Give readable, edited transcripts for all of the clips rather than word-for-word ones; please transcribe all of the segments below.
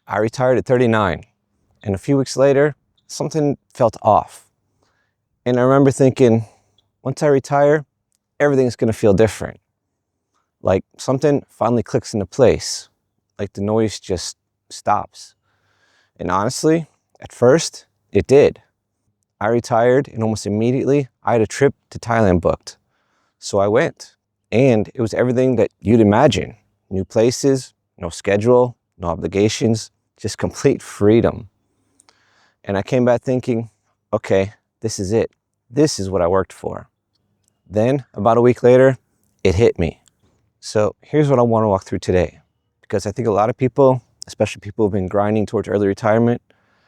I retired at 39, and a few weeks later, something felt off. And I remember thinking, once I retire, everything's gonna feel different. Like something finally clicks into place, like the noise just stops. And honestly, at first, it did. I retired, and almost immediately, I had a trip to Thailand booked. So I went, and it was everything that you'd imagine. New places, no schedule, no obligations, just complete freedom. And I came back thinking, okay, this is it. This is what I worked for. Then, about a week later, it hit me. So here's what I want to walk through today, because I think a lot of people, especially people who've been grinding towards early retirement,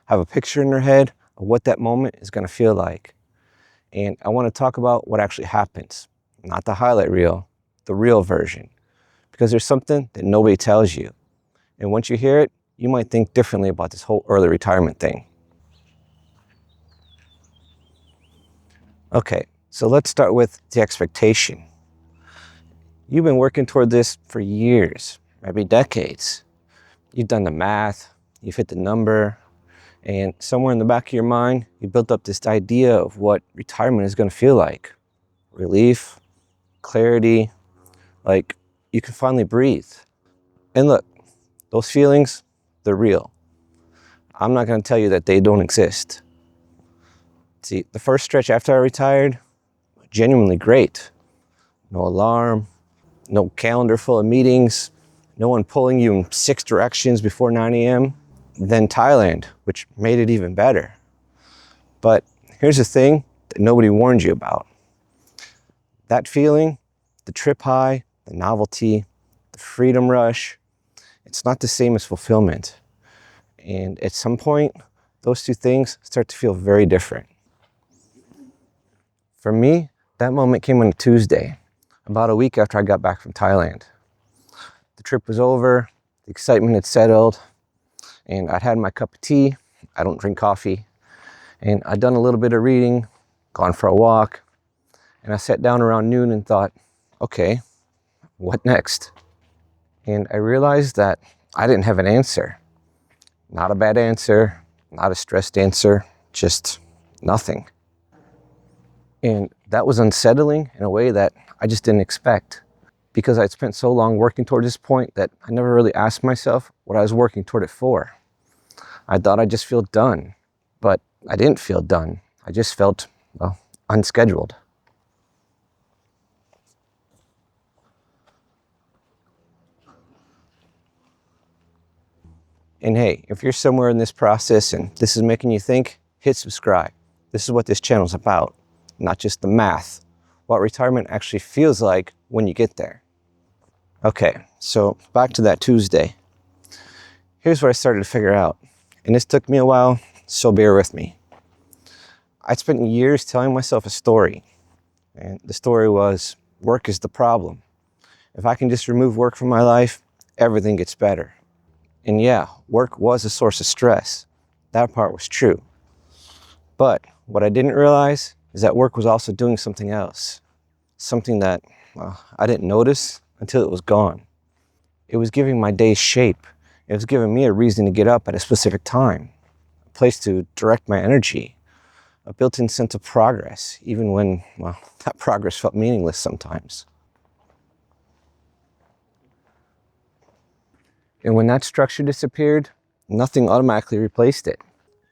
have a picture in their head of what that moment is going to feel like. And I want to talk about what actually happens, not the highlight reel, the real version, because there's something that nobody tells you. And once you hear it, you might think differently about this whole early retirement thing. Okay, so let's start with the expectation. You've been working toward this for years, maybe decades. You've done the math, you've hit the number, and somewhere in the back of your mind, you built up this idea of what retirement is going to feel like. Relief, clarity, like you can finally breathe. And look, those feelings, they're real. I'm not going to tell you that they don't exist. See, the first stretch after I retired, genuinely great. No alarm, no calendar full of meetings, no one pulling you in 6 directions before 9 a.m. Then Thailand, which made it even better. But here's the thing that nobody warned you about. That feeling, the trip high, the novelty, the freedom rush, it's not the same as fulfillment. And at some point, those two things start to feel very different. For me, that moment came on a Tuesday, about a week after I got back from Thailand. The trip was over, the excitement had settled, and I'd had my cup of tea. I don't drink coffee. And I'd done a little bit of reading, gone for a walk, and I sat down around noon and thought, okay, what next? And I realized that I didn't have an answer. Not a bad answer, not a stressed answer, just nothing. And that was unsettling in a way that I just didn't expect, because I'd spent so long working toward this point that I never really asked myself what I was working toward it for. I thought I'd just feel done, but I didn't feel done. I just felt, well, unscheduled. And hey, if you're somewhere in this process and this is making you think, hit subscribe. This is what this channel is about, not just the math, what retirement actually feels like when you get there. Okay, so back to that Tuesday. Here's what I started to figure out, and this took me a while, so bear with me. I'd spent years telling myself a story, and the story was, work is the problem. If I can just remove work from my life, everything gets better. And yeah, work was a source of stress. That part was true. But what I didn't realize is that work was also doing something else. Something that, well, I didn't notice until it was gone. It was giving my days shape. It was giving me a reason to get up at a specific time, a place to direct my energy, a built-in sense of progress, even when, well, that progress felt meaningless sometimes. And when that structure disappeared, nothing automatically replaced it.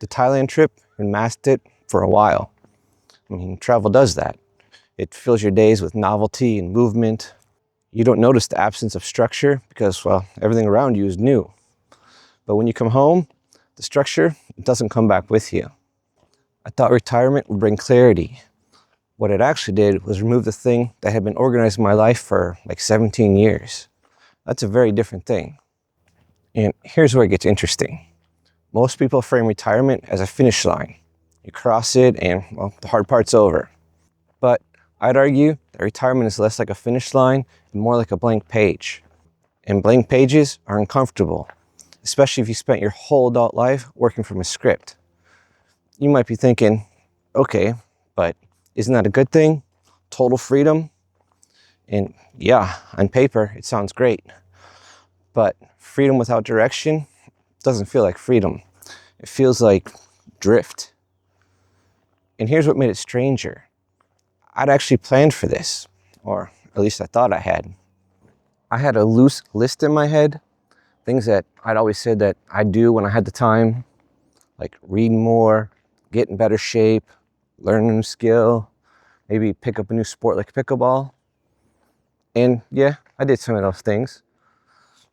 The Thailand trip masked it for a while. I mean, travel does that. It fills your days with novelty and movement. You don't notice the absence of structure because, well, everything around you is new. But when you come home, the structure doesn't come back with you. I thought retirement would bring clarity. What it actually did was remove the thing that had been organizing my life for like 17 years. That's a very different thing. And here's where it gets interesting. Most people frame retirement as a finish line. You cross it and, well, the hard part's over. But I'd argue that retirement is less like a finish line and more like a blank page. And blank pages are uncomfortable, especially if you spent your whole adult life working from a script. You might be thinking, okay, but isn't that a good thing? Total freedom? And yeah, on paper, it sounds great. But freedom without direction doesn't feel like freedom. It feels like drift. And here's what made it stranger. I'd actually planned for this, or at least I thought I had. I had a loose list in my head, things that I'd always said that I'd do when I had the time, like read more, get in better shape, learn a new skill, maybe pick up a new sport like pickleball. And yeah, I did some of those things,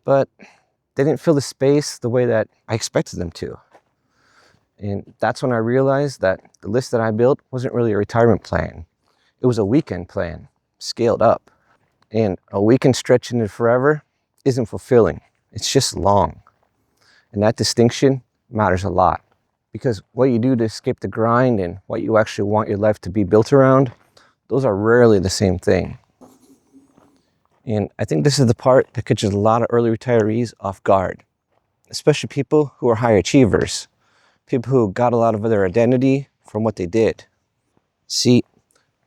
but they didn't fill the space the way that I expected them to. And that's when I realized that the list that I built wasn't really a retirement plan. It was a weekend plan, scaled up. And a weekend stretching it forever isn't fulfilling. It's just long. And that distinction matters a lot, because what you do to escape the grind and what you actually want your life to be built around, those are rarely the same thing. And I think this is the part that catches a lot of early retirees off guard, especially people who are high achievers, people who got a lot of their identity from what they did. See,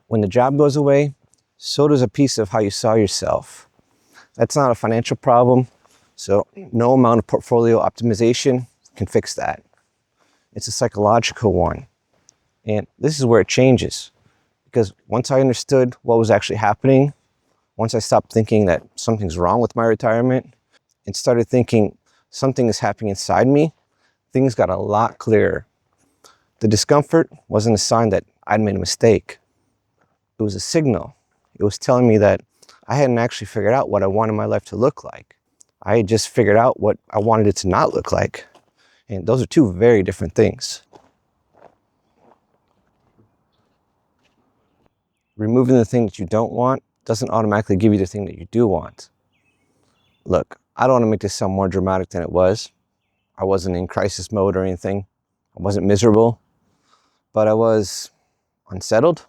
when the job goes away, so does a piece of how you saw yourself. That's not a financial problem, so no amount of portfolio optimization can fix that. It's a psychological one. And this is where it changes, because once I understood what was actually happening, once I stopped thinking that something's wrong with my retirement and started thinking something is happening inside me, things got a lot clearer. The discomfort wasn't a sign that I'd made a mistake. It was a signal. It was telling me that I hadn't actually figured out what I wanted my life to look like. I had just figured out what I wanted it to not look like. And those are two very different things. Removing the thing that you don't want doesn't automatically give you the thing that you do want. Look, I don't want to make this sound more dramatic than it was. I wasn't in crisis mode or anything. I wasn't miserable, but I was unsettled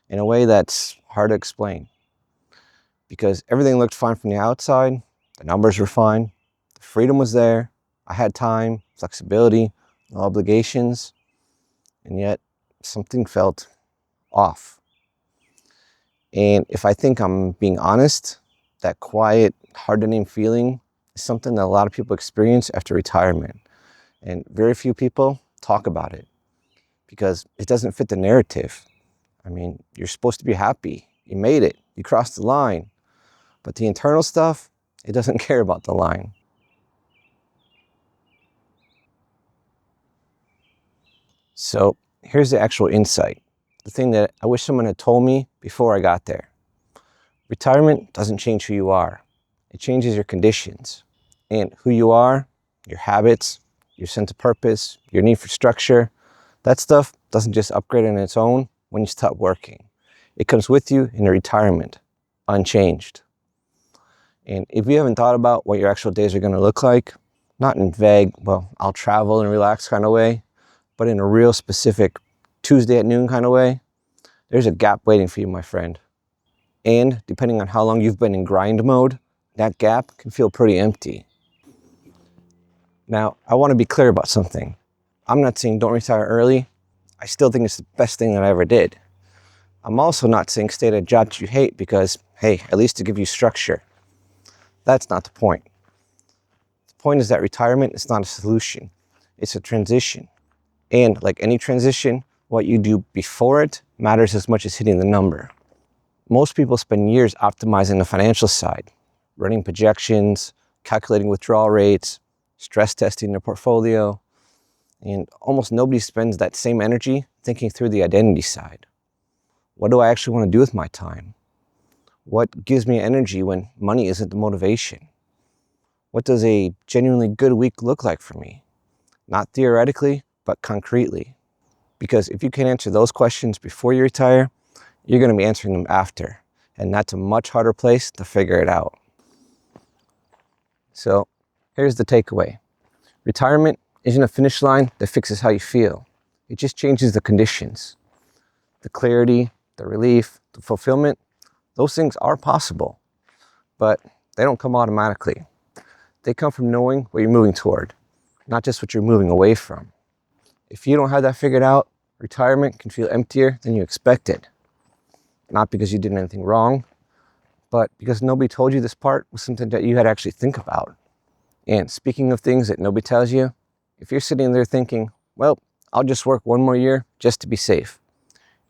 in a way that's hard to explain, because everything looked fine from the outside. The numbers were fine. The freedom was there. I had time, flexibility, no obligations, and yet something felt off. And if I think I'm being honest, that quiet, hard to name feeling is something that a lot of people experience after retirement. And very few people talk about it because it doesn't fit the narrative. I mean, you're supposed to be happy. You made it. You crossed the line. But the internal stuff, it doesn't care about the line. So here's the actual insight. The thing that I wish someone had told me before I got there. Retirement doesn't change who you are. It changes your conditions. And who you are, your habits, your sense of purpose, your need for structure, that stuff doesn't just upgrade on its own when you stop working. It comes with you in your retirement, unchanged. And if you haven't thought about what your actual days are going to look like, not in vague, well, I'll travel and relax kind of way, but in a real specific Tuesday at noon kind of way, there's a gap waiting for you, my friend. And depending on how long you've been in grind mode, that gap can feel pretty empty. Now, I want to be clear about something. I'm not saying don't retire early. I still think it's the best thing that I ever did. I'm also not saying stay at a job that you hate because, hey, at least to give you structure. That's not the point. The point is that retirement is not a solution. It's a transition. And like any transition, what you do before it matters as much as hitting the number. Most people spend years optimizing the financial side, running projections, calculating withdrawal rates, stress testing their portfolio, and almost nobody spends that same energy thinking through the identity side. What do I actually want to do with my time? What gives me energy when money isn't the motivation? What does a genuinely good week look like for me? Not theoretically, but concretely. Because if you can answer those questions before you retire, you're going to be answering them after. And that's a much harder place to figure it out. So here's the takeaway. Retirement isn't a finish line that fixes how you feel. It just changes the conditions. The clarity, the relief, the fulfillment, those things are possible, but they don't come automatically. They come from knowing what you're moving toward, not just what you're moving away from. If you don't have that figured out, retirement can feel emptier than you expected. Not because you did anything wrong, but because nobody told you this part was something that you had to actually think about. And speaking of things that nobody tells you, if you're sitting there thinking, well, I'll just work one more year just to be safe,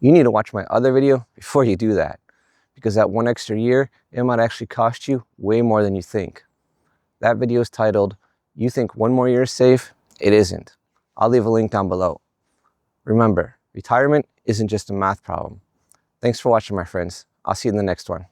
you need to watch my other video before you do that, because that one extra year, it might actually cost you way more than you think. That video is titled, "You Think One More Year is Safe? It Isn't." I'll leave a link down below. Remember, retirement isn't just a math problem. Thanks for watching, my friends. I'll see you in the next one.